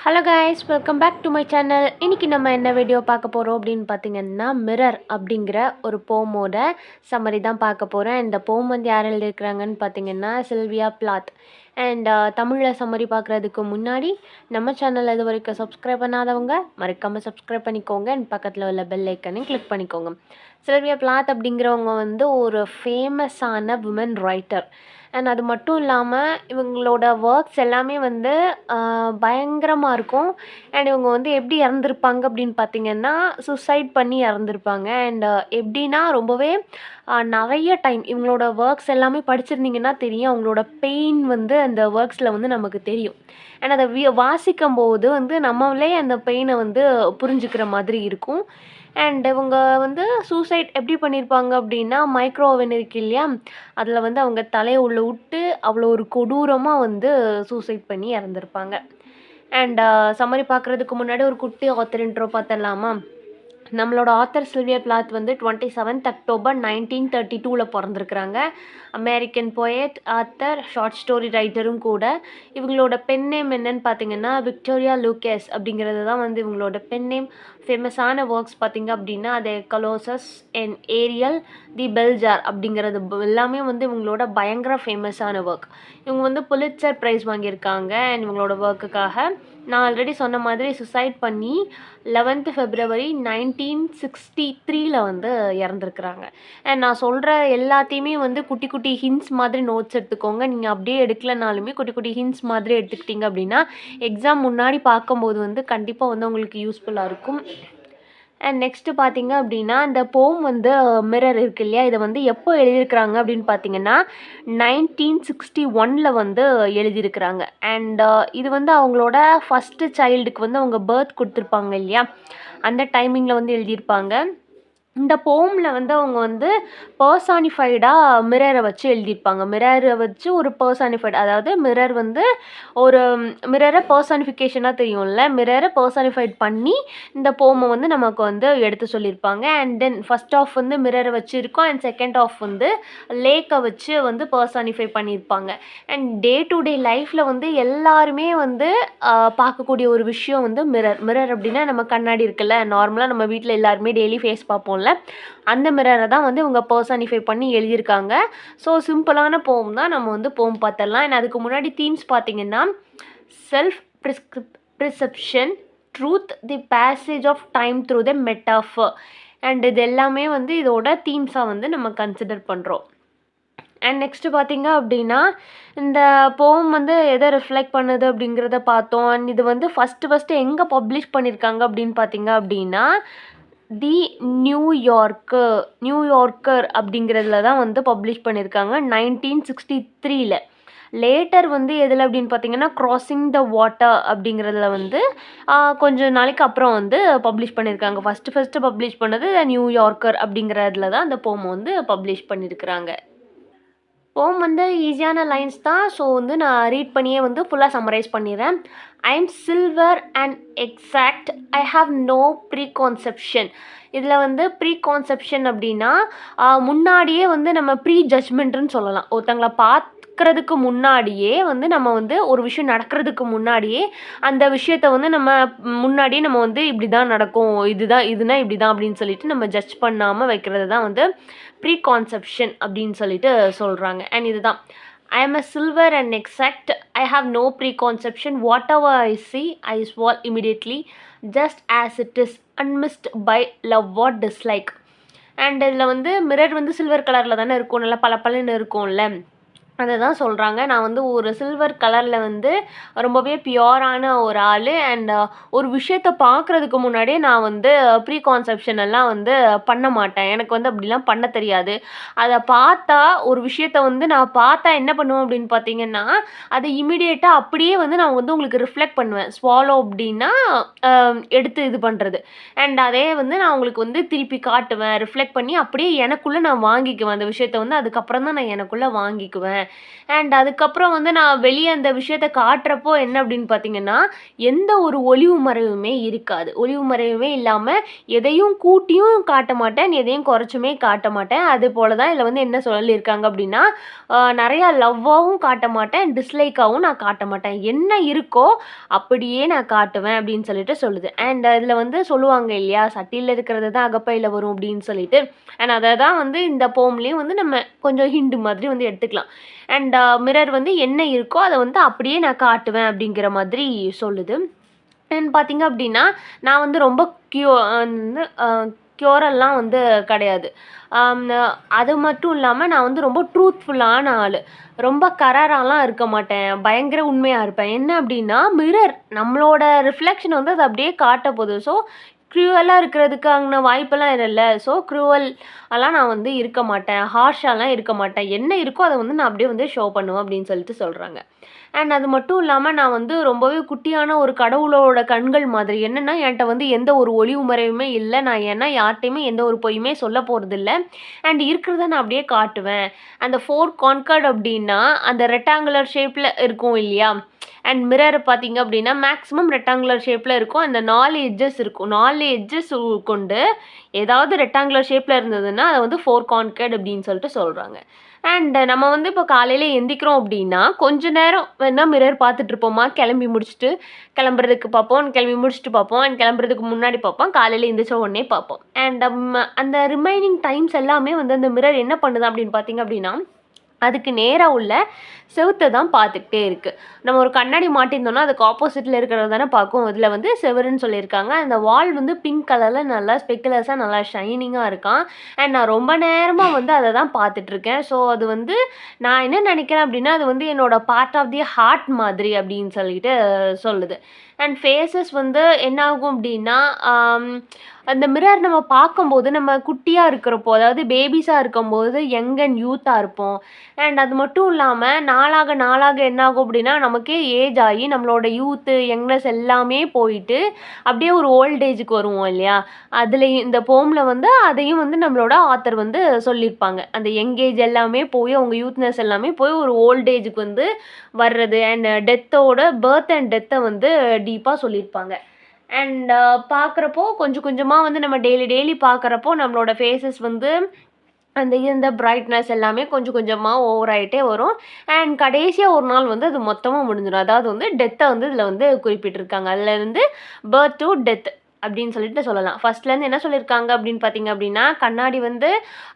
Hello guys, welcome back to my channel. இன்றைக்கி நம்ம என்ன வீடியோ பார்க்க போகிறோம் அப்படின்னு பார்த்தீங்கன்னா, மிரர் அப்படிங்கிற ஒரு போமோட சம்மரி தான் பார்க்க போகிறேன். இந்த போம் வந்து யார் எழுதியிருக்கிறாங்கன்னு பார்த்தீங்கன்னா சில்வியா பிளாத். அண்ட் தமிழில் சம்மரி பார்க்குறதுக்கு முன்னாடி நம்ம சேனல் இது வரைக்கும் சப்ஸ்கிரைப் பண்ணாதவங்க மறக்காமல் சப்ஸ்கிரைப் பண்ணிக்கோங்க. அண்ட் பக்கத்தில் உள்ள பெல் ஐக்கனையும் கிளிக் பண்ணிக்கோங்க. சில்வியா பிளாத் அப்படிங்கிறவங்க வந்து ஒரு ஃபேமஸான விமன் ரைட்டர். அண்ட் அது மட்டும் இல்லாமல் இவங்களோட ஒர்க்ஸ் எல்லாமே வந்து பயங்கரமாக இருக்கும். அண்ட் இவங்க வந்து எப்படி இறந்துருப்பாங்க அப்படின்னு பார்த்தீங்கன்னா, சூசைட் பண்ணி இறந்துருப்பாங்க. அண்ட் எப்படின்னா ரொம்பவே நிறைய டைம் இவங்களோட ஒர்க்ஸ் எல்லாமே படிச்சிருந்தீங்கன்னா தெரியும். அவங்களோட பெயின் வந்து அந்த ஒர்க்ஸில் வந்து நமக்கு தெரியும். அண்ட் அதை வாசிக்கும்போது வந்து நம்மளே அந்த பெயினை வந்து புரிஞ்சுக்கிற மாதிரி இருக்கும். அண்ட் இவங்க வந்து சூசைட் எப்படி பண்ணியிருப்பாங்க அப்படின்னா, மைக்ரோ ஓவன் இருக்கு இல்லையா, அதில் வந்து அவங்க தலையை உள்ள விட்டு அவ்வளோ ஒரு கொடூரமாக வந்து சூசைட் பண்ணி இறந்துருப்பாங்க. அண்ட் சம்மரி பார்க்குறதுக்கு முன்னாடி ஒரு குட்டி ஆத்தர் இன்ட்ரோ பார்த்துடலாமா? நம்மளோட ஆத்தர் சில்வியா பிளாத் வந்து 27th அக்டோபர் 1932 பிறந்திருக்கிறாங்க. American poet, author, short story ரைட்டரும் கூட. இவங்களோட பென் நேம் என்னன்னு பார்த்தீங்கன்னா விக்டோரியா லூக்கஸ் அப்படிங்கிறது தான் வந்து இவங்களோட பென் நேம். ஃபேமஸான ஒர்க்ஸ் பார்த்தீங்க அப்படின்னா அது Colossus and Ariel, the Bell Jar அப்படிங்கிறது எல்லாமே வந்து இவங்களோட பயங்கர ஃபேமஸான ஒர்க். இவங்க வந்து புலிட்சர் ப்ரைஸ் வாங்கியிருக்காங்க. அண்ட் இவங்களோட ஒர்க்குக்காக நான் ஆல்ரெடி சொன்ன மாதிரி சுசைட் பண்ணி 11th February 1963 வந்து இறந்துருக்குறாங்க. அண்ட் நான் சொல்கிற எல்லாத்தையுமே வந்து குட்டி குட்டி ஹிண்ட்ஸ் மாதிரி நோட்ஸ் எடுத்துக்கோங்க. நீங்கள் அப்படியே எடுக்கலனாலுமே குட்டி குட்டி ஹிண்ட்ஸ் மாதிரி எடுத்துக்கிட்டிங்க அப்படின்னா எக்ஸாம் முன்னாடி பார்க்கும்போது வந்து கண்டிப்பாக வந்து உங்களுக்கு யூஸ்ஃபுல்லாக இருக்கும். அண்ட் நெக்ஸ்ட்டு பார்த்தீங்க அப்படின்னா இந்த போம் வந்து மிரர் இருக்கு இல்லையா, இதை வந்து எப்போ எழுதியிருக்கிறாங்க அப்படின்னு பார்த்தீங்கன்னா 1961 வந்து எழுதியிருக்கிறாங்க. அண்ட் இது வந்து அவங்களோட ஃபஸ்ட்டு சைல்டுக்கு வந்து அவங்க பர்த் கொடுத்துருப்பாங்க இல்லையா, அந்த டைமிங்கில் வந்து எழுதியிருப்பாங்க. இந்த போமில் வந்து அவங்க வந்து பர்சானிஃபைடாக மிரரை வச்சு எழுதியிருப்பாங்க. மிரரை வச்சு ஒரு பர்சானிஃபைடு, அதாவது மிரர் வந்து ஒரு மிரரை பர்சானிஃபிகேஷனாக தெரியும்ல, மிரரை பர்சானிஃபைட் பண்ணி இந்த போமை வந்து நமக்கு வந்து எடுத்து சொல்லியிருப்பாங்க. அண்ட் தென் ஃபஸ்ட் ஆஃப் வந்து மிரரை வச்சு இருக்கும். அண்ட் செகண்ட் ஆஃப் வந்து லேக்கை வச்சு வந்து பர்சானிஃபை பண்ணியிருப்பாங்க. அண்ட் டே டு டே லைஃப்பில் வந்து எல்லாருமே வந்து பார்க்கக்கூடிய ஒரு விஷயம் வந்து மிரர். மிரர் அப்படின்னா நம்ம கண்ணாடி இருக்குல்ல, நார்மலாக நம்ம வீட்டில் எல்லாருமே டெய்லி ஃபேஸ் பார்ப்போம்ல, அந்த மிரரை தான் வந்து இவங்க பர்சானிஃபை பண்ணி எழுதியிருக்காங்க. ஸோ சிம்பிளான போம் தான், நம்ம வந்து போம் பார்த்துடலாம். அண்ட் அதுக்கு முன்னாடி தீம்ஸ் பார்த்தீங்கன்னா self perception, truth, the passage of time through the metaphor. And இது எல்லாமே வந்து இதோட தீம்ஸாக வந்து நம்ம கன்சிடர் பண்ணுறோம். அண்ட் நெக்ஸ்ட்டு பார்த்தீங்க அப்படின்னா இந்த போம் வந்து எதை ரிஃப்ளெக்ட் பண்ணுது அப்படிங்கிறத பார்த்தோம். அண்ட் இது வந்து ஃபஸ்ட்டு எங்கே பப்ளிஷ் பண்ணியிருக்காங்க அப்படின்னு பார்த்தீங்க அப்படின்னா தி நியூயார்க்கர் அப்படிங்கிறதுல தான் வந்து பப்ளிஷ் பண்ணியிருக்காங்க 1963. லேட்டர் வந்து எதில் அப்படின்னு பார்த்தீங்கன்னா கிராசிங் த வாட்டர் அப்படிங்கிறதுல வந்து கொஞ்சம் நாளைக்கு அப்புறம் வந்து பப்ளிஷ் பண்ணியிருக்காங்க. ஃபஸ்ட்டு பப்ளிஷ் பண்ணது நியூயார்க்கர் அப்படிங்கிறதுல தான் அந்த போம் வந்து பப்ளிஷ் பண்ணியிருக்கிறாங்க. போம் வந்து ஈஸியான லைன்ஸ் தான். ஸோ வந்து நான் ரீட் பண்ணியே வந்து ஃபுல்லாக சம்மரைஸ் பண்ணிடுறேன். I am silver and exact, I have no preconception. இதில் வந்து ப்ரீ கான்செப்ஷன் அப்படின்னா முன்னாடியே வந்து நம்ம ப்ரீ ஜட்ஜ்மெண்ட்டுன்னு சொல்லலாம். ஒருத்தங்களை பார்க்குறதுக்கு முன்னாடியே வந்து நம்ம வந்து ஒரு விஷயம் நடக்கிறதுக்கு முன்னாடியே அந்த விஷயத்தை வந்து நம்ம முன்னாடியே நம்ம வந்து இப்படி தான் நடக்கும், இதுனா இப்படி தான் அப்படின்னு சொல்லிட்டு நம்ம ஜட்ஜ் பண்ணாமல் வைக்கிறது தான் வந்து ப்ரீ கான்செப்ஷன் அப்படின்னு சொல்லிட்டு சொல்கிறாங்க. அண்ட் இதுதான் I am a silver and exact, I have no preconception, whatever I see I swallow immediately just as it is, unmissed by love or dislike. And இதில் வந்து மிரர் வந்து சில்வர் கலரில் தானே இருக்கும், நல்லா பளபளன்னு இருக்கும்ல, அதை தான் சொல்கிறாங்க. நான் வந்து ஒரு சில்வர் கலரில் வந்து ரொம்பவே பியோரான ஒரு ஆள். அண்ட் ஒரு விஷயத்தை பார்க்குறதுக்கு முன்னாடியே நான் வந்து ப்ரீ கான்செப்ஷன் எல்லாம் வந்து பண்ண மாட்டேன். எனக்கு வந்து அப்படிலாம் பண்ண தெரியாது. அதை பார்த்தா ஒரு விஷயத்தை வந்து நான் பார்த்தா என்ன பண்ணுவேன் அப்படின்னு பார்த்தீங்கன்னா அதை இமிடியேட்டாக அப்படியே வந்து நான் வந்து உங்களுக்கு ரிஃப்ளெக்ட் பண்ணுவேன். ஸ்வாலோ அப்படின்னா எடுத்து இது பண்ணுறது. அண்ட் அதே வந்து நான் உங்களுக்கு வந்து திருப்பி காட்டுவேன், ரிஃப்ளெக்ட் பண்ணி அப்படியே எனக்குள்ளே நான் வாங்கிக்குவேன். அந்த விஷயத்தை வந்து அதுக்கப்புறம் தான் நான் எனக்குள்ளே வாங்கிக்குவேன் அண்ட் அதுக்கப்புறம் வந்து நான் வெளியே அந்த விஷயத்த காட்டுறப்போ என்ன அப்படின்னு பார்த்தீங்கன்னா, எந்த ஒரு ஒளிவு மறைவுமே இருக்காது. ஒளிவு மறைவுமே இல்லாம எதையும் கூட்டியும் காட்ட மாட்டேன், எதையும் குறைச்சுமே காட்ட மாட்டேன். அதுபோல தான் இதில வந்து என்ன சொல்லியிருக்காங்க அப்படின்னா, நெறையா லவ்வாவும் காட்ட மாட்டேன், டிஸ்லைக்காவும் நான் காட்ட மாட்டேன். என்ன இருக்கோ அப்படியே நான் காட்டுவேன் அப்படின்னு சொல்லிட்டு சொல்லுது. அண்ட் இதில வந்து சொல்லுவாங்க இல்லையா, "சட்டியில இருக்கிறது தான் அகப்பையில வரும்" அப்படின்னு சொல்லிட்டு. அண்ட் அத தான் வந்து இந்த போம்லயும் வந்து நம்ம கொஞ்சம் ஹிண்ட் மாதிரி வந்து எடுத்துக்கலாம். அண்ட் மிரர் வந்து என்ன இருக்கோ அத வந்து அப்படியே நான் காட்டுவேன் அப்படிங்கிற மாதிரி சொல்லுது. அண்ட் பார்த்தீங்க அப்படின்னா, நான் வந்து ரொம்ப வந்து க்யூரல்லாம் வந்து கிடையாது. அம் அது மட்டும் இல்லாம நான் வந்து ரொம்ப ட்ரூத்ஃபுல்லான ஆளு. ரொம்ப கராராலாம் இருக்க மாட்டேன். பயங்கர உண்மையா இருப்பேன். என்ன அப்படின்னா, மிரர் நம்மளோட ரிஃப்ளெக்ஷன் வந்து அது அப்படியே காட்டப்போது. ஸோ, க்ரூவலா இருக்கிறதுக்கான வாய்ப்பெல்லாம் இல்லல்ல. ஸோ, க்ரூவல் எல்லாம் நான் வந்து இருக்க மாட்டேன். ஹார்ஷாலாம் இருக்க மாட்டேன். என்ன இருக்கோ அத வந்து நான் அப்படியே வந்து ஷோ பண்ணுவேன் அப்படின்னு சொல்லிட்டு சொல்றாங்க. அண்ட் அது மட்டும் இல்லாம நான் வந்து ரொம்பவே குட்டியான ஒரு கடவுளோட கண்கள் மாதிரி. என்னன்னா, என்ட்ட வந்து எந்த ஒரு ஒளிவு மறைவுமே இல்ல. நான் ஏன்னா யார்ட்டயுமே எந்த ஒரு பொய்யுமே சொல்ல போறதில்ல. அண்ட் இருக்கிறத நான் அப்படியே காட்டுவேன். அந்த 4 கான்கர்ட் அப்படின்னா, அந்த ரெக்டாங்குலர் ஷேப்ல இருக்கும் இல்லையா? அண்ட் மிரர் பார்த்தீங்க அப்படின்னா, மேக்ஸிமம் ரெக்டாங்குலர் ஷேப்ல இருக்கும். அந்த 4 எட்ஜஸ் இருக்கும். 4 எட்ஜஸ் கொண்டு ஏதாவது ரெக்டாங்குலர் ஷேப்ல இருந்ததுன்னா, அத வந்து 4 கான்கர்ட் அப்படின்னு சொல்லிட்டு சொல்றாங்க. அண்ட் நம்ம வந்து இப்போ காலையில எந்திக்கிறோம் அப்படின்னா, கொஞ்ச நேரம் வேணா மிரர் பார்த்துட்டு இருப்போமா, கிளம்பி முடிச்சுட்டு கிளம்புறதுக்கு பார்ப்போம், கிளம்பி முடிச்சுட்டு பார்ப்போம், அண்ட் கிளம்புறதுக்கு முன்னாடி பார்ப்போம், காலையில எந்திரிச்ச உடனே பார்ப்போம். அண்ட் அந்த ரிமைனிங் டைம்ஸ் எல்லாமே வந்து அந்த மிரர் என்ன பண்ணுது அப்படின்னு பார்த்தீங்க அப்படின்னா, அதுக்கு நேரா உள்ள செவுத்த தான் பார்த்துக்கிட்டே இருக்கு. நம்ம ஒரு கண்ணாடி மாட்டியிருந்தோம்னா, அதுக்கு ஆப்போசிட்ல இருக்கிறத தானே பார்க்கும். இதில வந்து செவுருன்னு சொல்லியிருக்காங்க. அந்த வால் வந்து பிங்க் கலர்ல நல்லா ஸ்பெக்குலர்ஸா நல்லா ஷைனிங்கா இருக்காம். அண்ட் நான் ரொம்ப நேரமா வந்து அத தான் பார்த்துட்ருக்கேன். ஸோ, அது வந்து நான் என்ன நினைக்கிறேன் அப்படின்னா, அது வந்து என்னோட பார்ட் ஆஃப் தி ஹார்ட் மாதிரி அப்படின்னு சொல்லிட்டு சொல்லுது. அண்ட் ஃபேஸஸ் வந்து என்ன ஆகும் அப்படின்னா, அந்த மிரர் நம்ம பார்க்கும்போது நம்ம குட்டியா இருக்கிறப்போ, அதாவது பேபிஸா இருக்கும்போது யங் அண்ட் யூத்தா இருப்போம். அண்ட் அது மட்டும் இல்லாம நாளாக நாளாக என்ன ஆகும் அப்படின்னா, நமக்கே ஏஜ் ஆகி நம்மளோட யூத்து, யங்னஸ் எல்லாமே போயிட்டு, அப்படியே ஒரு ஓல்ட் ஏஜுக்கு வருவோம் இல்லையா? அதுலயும் இந்த போம்ல வந்து அதையும் வந்து நம்மளோட ஆத்தர் வந்து சொல்லியிருப்பாங்க. அந்த யங் ஏஜ் எல்லாமே போய், அவங்க யூத்னஸ் எல்லாமே போய் ஒரு ஓல்ட் ஏஜுக்கு வந்து வர்றது. அண்ட் டெத்தோட பர்த் அண்ட் டெத்த வந்து டீப்பா சொல்லியிருப்பாங்க. அண்ட் பார்க்குறப்போ கொஞ்சம் கொஞ்சமா வந்து நம்ம டெய்லி பார்க்குறப்போ நம்மளோட ஃபேஸஸ் வந்து அந்த இருந்த பிரைட்னஸ் எல்லாமே கொஞ்சம் கொஞ்சமா ஓவர் ஆயிட்டே வரும். அண்ட் கடைசியா ஒரு நாள் வந்து அது மொத்தமா முடிஞ்சிரும். அதாவது வந்து டெத்த வந்து இதில வந்து குறிப்பிட்டிருக்காங்க. அதுல இருந்து பர்த் டூ டெத் அப்படின்னு சொல்லிட்டு சொல்லலாம். ஃபர்ஸ்ட்லேருந்து என்ன சொல்லியிருக்காங்க அப்படின்னு பார்த்தீங்க அப்படின்னா, கண்ணாடி வந்து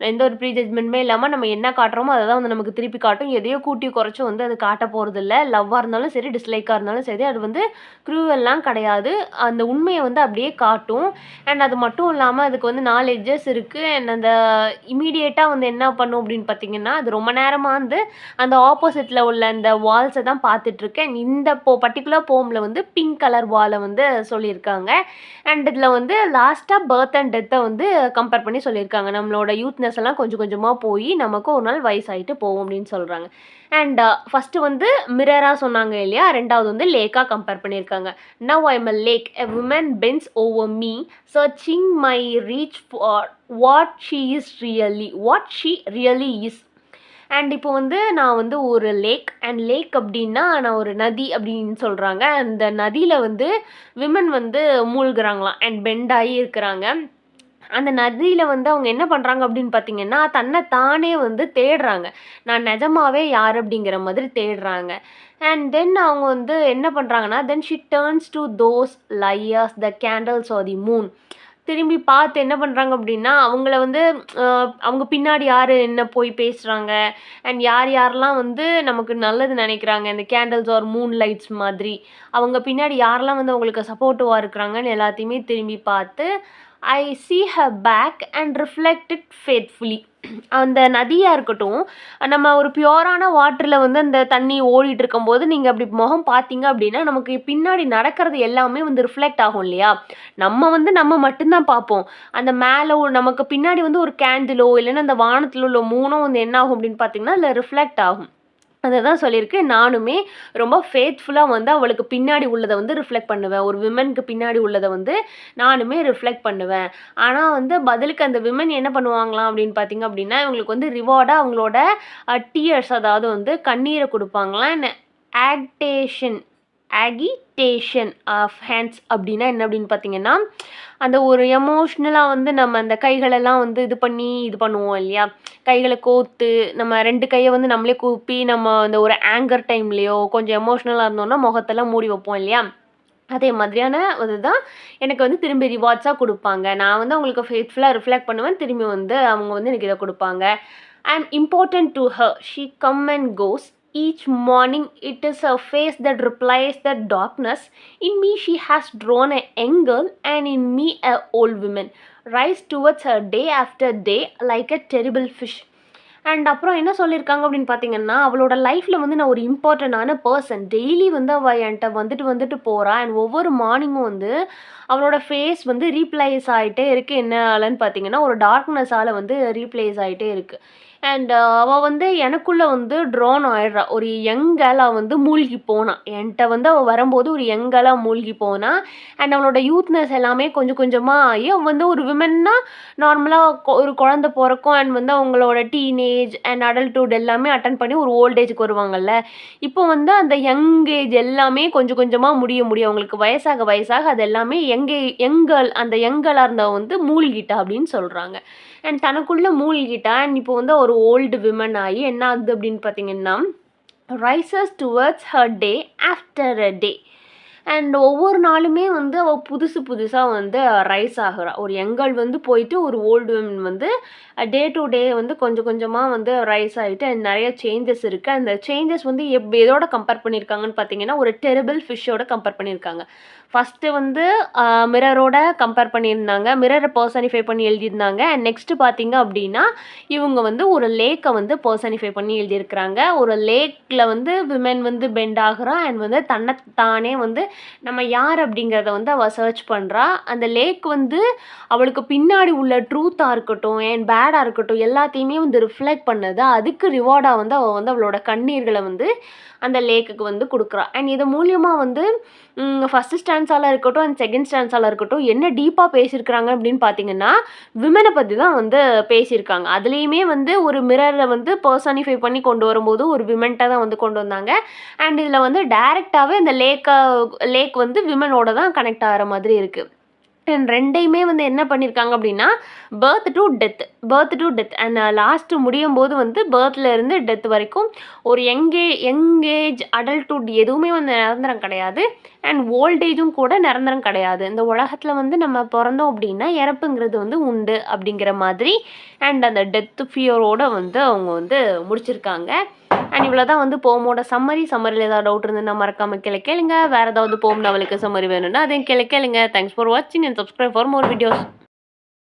எந்த ஒரு ப்ரீ ஜட்ஜ்மெண்ட்டுமே இல்லாம நம்ம என்ன காட்டுறோமோ அத தான் வந்து நமக்கு திருப்பி காட்டும். எதையோ கூட்டி குறைச்சும் வந்து அது காட்ட போறதில்ல. லவ்வா இருந்தாலும் சரி, டிஸ்லைக்கா இருந்தாலும் சரி, அது வந்து க்ரூவல்லாம் கிடையாது. அந்த உண்மைய வந்து அப்படியே காட்டும். அண்ட் அது மட்டும் இல்லாம அதுக்கு வந்து 4 எட்ஜஸ் இருக்கு. அண்ட் அந்த இம்மீடியேட்டா வந்து என்ன பண்ணும் அப்படின்னு பார்த்தீங்கன்னா, அது ரொம்ப நேரமா வந்து அந்த ஆப்போசிட்ல உள்ள அந்த வால்ஸ தான் பார்த்துட்டுருக்கேன். இந்த பர்ட்டிகுலர் போம்ல வந்து பிங்க் கலர் வால வந்து சொல்லியிருக்காங்க. அண்ட் இதில வந்து லாஸ்ட்டா பர்த் அண்ட் டெத்த வந்து கம்பேர் பண்ணி சொல்லியிருக்காங்க. நம்மளோட யூத்னஸ் எல்லாம் கொஞ்சம் கொஞ்சமா போயி, நமக்கு ஒரு நாள் வயசாயிட்டு போகும் அப்படின்னு சொல்றாங்க. அண்ட் ஃபர்ஸ்ட்டு வந்து மிரரா சொன்னாங்க இல்லையா? 2வது வந்து லேக்கா கம்பேர் பண்ணியிருக்காங்க. "Now I am a lake. A woman bends over me, searching my reach for what she really is." And இப்போ வந்து நான் வந்து ஒரு லேக். அண்ட் லேக் அப்படின்னா நான் ஒரு நதி அப்படின்னு சொல்றாங்க. அந்த நதியில வந்து விமன் வந்து மூழ்குறாங்களாம். அண்ட் பெண்ட் ஆகி இருக்கிறாங்க. அந்த நதியில வந்து அவங்க என்ன பண்றாங்க அப்படின்னு பார்த்தீங்கன்னா, தன்ன தானே வந்து தேடுறாங்க. நான் நிஜமாவே யாரு அப்படிங்கிற மாதிரி தேடுறாங்க. அண்ட் தென் அவங்க வந்து என்ன பண்றாங்கன்னா, then she turns to those liars the candles or the moon. திரும்பி பார்த்து என்ன பண்றாங்க அப்படின்னா, அவங்கள வந்து அவங்க பின்னாடி யாரு என்ன போய் பேசுறாங்க, அண்ட் யார் யாரெல்லாம் வந்து நமக்கு நல்லது நினைக்கிறாங்க, இந்த கேண்டில்ஸ் ஆர் மூன் லைட்ஸ் மாதிரி. அவங்க பின்னாடி யாரெல்லாம் வந்து அவங்களுக்கு சப்போர்ட்டிவா இருக்கிறாங்கன்னு எல்லாத்தையுமே திரும்பி பார்த்து, ஐ see her back and reflect it faithfully. அந்த நதியா இருக்கட்டும், நம்ம ஒரு பியூரான வாட்டர்ல வந்து அந்த தண்ணி ஓடிட்டு இருக்கும்போது, நீங்க அப்படி முகம் பார்த்தீங்க அப்படின்னா, நமக்கு பின்னாடி நடக்கிறது எல்லாமே வந்து ரிஃப்ளெக்ட் ஆகும் இல்லையா? நம்ம வந்து நம்ம மட்டும் தான் பார்ப்போம். அந்த மேல நமக்கு பின்னாடி வந்து ஒரு கேண்டிலோ, இல்லைன்னா அந்த வானத்தில உள்ள மூனோ வந்து என்ன ஆகும் அப்படின்னு பார்த்தீங்கன்னா, அதில ரிஃப்ளெக்ட் ஆகும். அததான் சொல்லியிருக்கு. நானுமே ரொம்ப ஃபேத்ஃபுல்லா வந்து அவளுக்கு பின்னாடி உள்ளத வந்து ரிஃப்ளெக்ட் பண்ணுவேன். ஒரு விமனுக்கு பின்னாடி உள்ளத வந்து நானுமே ரிஃப்ளெக்ட் பண்ணுவேன். ஆனா வந்து பதிலுக்கு அந்த விமன் என்ன பண்ணுவாங்களாம் அப்படின்னு பார்த்தீங்க அப்படின்னா, இவங்களுக்கு வந்து ரிவார்டா அவங்களோட டியர்ஸ் அதாவது வந்து கண்ணீர குடுப்பாங்களாம். ஆக்டேஷன் ஆகிடேஷன் ஆஃப் ஹேண்ட்ஸ் அப்படின்னா என்ன அப்படின்னு பார்த்தீங்கன்னா, அந்த ஒரு எமோஷ்னலா வந்து நம்ம அந்த கைகளெல்லாம் வந்து இது பண்ணி இது பண்ணுவோம் இல்லையா? கைகள கோர்த்து நம்ம 2 கைய வந்து நம்மளே கூப்பி நம்ம அந்த ஒரு ஆங்கர் டைம்லயோ, கொஞ்சம் எமோஷ்னலா இருந்தோம்னா முகத்தெல்லாம் மூடி வைப்போம் இல்லையா? அதே மாதிரியான இதுதான் எனக்கு வந்து திரும்பி ரிவார்ட்ஸா குடுப்பாங்க. நான் வந்து அவங்களுக்கு ஃபேத்ஃபுல்லா ரிஃப்ளெக்ட் பண்ணுவேன். திரும்பி வந்து அவங்க வந்து எனக்கு இத குடுப்பாங்க. I am important to her. She come and goes. Each morning it is her face that replies the darkness. In me she has drawn a young girl and in me a old woman. Rise towards her day after day like a terrible fish. And அப்புறம் என்ன சொல்லியிருக்காங்க அப்படின்னு பார்த்தீங்கன்னா, அவளோட லைஃப்ல வந்து நான் ஒரு இம்பார்ட்டன்டான பெர்சன். டெய்லி வந்து அவ என்ட்ட வந்துட்டு வந்துட்டு போறா. அண்ட் ஒவ்வொரு மார்னிங்கும் வந்து அவளோட ஃபேஸ் வந்து ரீப்ளேஸ் ஆயிட்டே இருக்கு. என்னாலன்னு பார்த்தீங்கன்னா, ஒரு டார்க்னஸால வந்து ரீப்ளேஸ் ஆயிட்டே இருக்கு. அண்ட் அவ வந்து எனக்குள்ள வந்து ட்ரான் ஆயிடுறா. ஒரு யங் கேர்ளா வந்து மூழ்கி போனா. என்ட்ட வந்து அவ வரும்போது ஒரு யங் கேர்ளா மூழ்கி போனா. அண்ட் அவளோட யூத்னஸ் எல்லாமே கொஞ்சம் கொஞ்சமா ஆகி, அவ வந்து ஒரு விமன்னா நார்மலா ஒரு குழந்தை பொறக்கும் அண்ட் வந்து அவங்களோட டீனேஜ் அண்ட் அடல்ட்ஹுட் எல்லாமே அட்டெண்ட் பண்ணி ஒரு ஓல்ட் ஏஜ்க்கு வருவாங்கல்ல. இப்போ வந்து அந்த யங் ஏஜ் எல்லாமே கொஞ்சம் கொஞ்சமா முடிய முடிய அவங்களுக்கு வயசாக வயசாக அது எல்லாமே யங் கேர்ள் அந்த யங் கேர்ளா இருந்தவ வந்து மூழ்கிட்டா அப்படின்னு சொல்றாங்க. அண்ட் தனக்குள்ள மூழ்கிட்டா. அண்ட் இப்போ வந்து ஒரு ஓல்டு விமன் ஆகி என்ன ஆகுது அப்படின்னு பார்த்தீங்கன்னா, rises towards her day after a day. And ஒவ்வொரு நாளுமே வந்து அவ புதுசு புதுசா வந்து ரைஸ் ஆகுறா. ஒரு யங் கேர்ள் வந்து போயிட்டு ஒரு ஓல்டு விமன் வந்து டே டு டே வந்து கொஞ்சம் கொஞ்சமா வந்து ரைஸ் ஆயிட்டு அண்ட் நெறைய சேஞ்சஸ் இருக்கு. அந்த சேஞ்சஸ் வந்து எதோட கம்பேர் பண்ணியிருக்காங்கன்னு பார்த்தீங்கன்னா, ஒரு டெரிபிள் ஃபிஷ்ஷோட கம்பேர் பண்ணியிருக்காங்க. ஃபர்ஸ்ட்டு வந்து மிரரோட கம்பேர் பண்ணியிருந்தாங்க. மிரர பெர்சனிஃபை பண்ணி எழுதியிருந்தாங்க. அண்ட் நெக்ஸ்ட்டு பார்த்தீங்க அப்படின்னா, இவங்க வந்து ஒரு லேக்க வந்து பெர்சனிஃபை பண்ணி எழுதியிருக்கிறாங்க. ஒரு லேக்ல வந்து விமன் வந்து பெண்ட் ஆகுறா அண்ட் வந்து தன்னை தானே வந்து நம்ம யார் அப்படிங்கிறத வந்து அவள் சர்ச் பண்ணுறா. அந்த லேக் வந்து அவளுக்கு பின்னாடி உள்ள ட்ரூத்தாக இருக்கட்டும் அண்ட் பேடாக இருக்கட்டும் எல்லாத்தையுமே வந்து ரிஃப்ளெக்ட் பண்ணுது. அதுக்கு ரிவார்டாக வந்து அவள் வந்து அவளோட கண்ணீர்களை வந்து அந்த லேக்குக்கு வந்து கொடுக்குறா. அண்ட் இது மூலியமாக வந்து ஃபஸ்ட்டு ஸ்டான்ஸால இருக்கட்டும் அண்ட் செகண்ட் ஸ்டான்ஸால இருக்கட்டும் என்ன டீப்பாக பேசியிருக்கிறாங்க அப்படின்னு பார்த்தீங்கன்னா, விமனை பற்றி தான் வந்து பேசியிருக்காங்க. அதுலேயுமே வந்து ஒரு மிரரை வந்து பர்சனிஃபை பண்ணி கொண்டு வரும்போது ஒரு விமன்ட்ட தான் வந்து கொண்டு வந்தாங்க. அண்ட் இதில் வந்து டைரெக்டாகவே அந்த லேக் வந்து விமனோட தான் கனெக்ட் ஆகிற மாதிரி இருக்குது. அண்ட் 2யுமே வந்து என்ன பண்ணியிருக்காங்க அப்படின்னா, birth to death and last முடியும்போது வந்து பர்த்ல இருந்து டெத் வரைக்கும் ஒரு யங் ஏஜ் அடல்ட்ஹுட் எதுவுமே வந்து நிரந்தரம் கிடையாது. அண்ட் ஓல்ட் ஏஜும் கூட நிரந்தரம் கிடையாது. இந்த உலகத்தில் வந்து நம்ம பிறந்தோம் அப்படின்னா இறப்புங்கிறது வந்து உண்டு அப்படிங்கிற மாதிரி. அண்ட் அந்த டெத் ஃபியரோட வந்து அவங்க வந்து முடிச்சிருக்காங்க. அண்ட் இவ்வளோ தான் வந்து போமோட சம்மரியில் ஏதாவது டவுட் இருந்ததுன்னா மறக்காமல் கேளுங்க. வேறு ஏதாவது போம் நாவலுக்கு சம்மரி வேணும்னா அதையும் கேளுங்க. தேங்க்ஸ் ஃபார் வாட்சிங் and subscribe for more videos.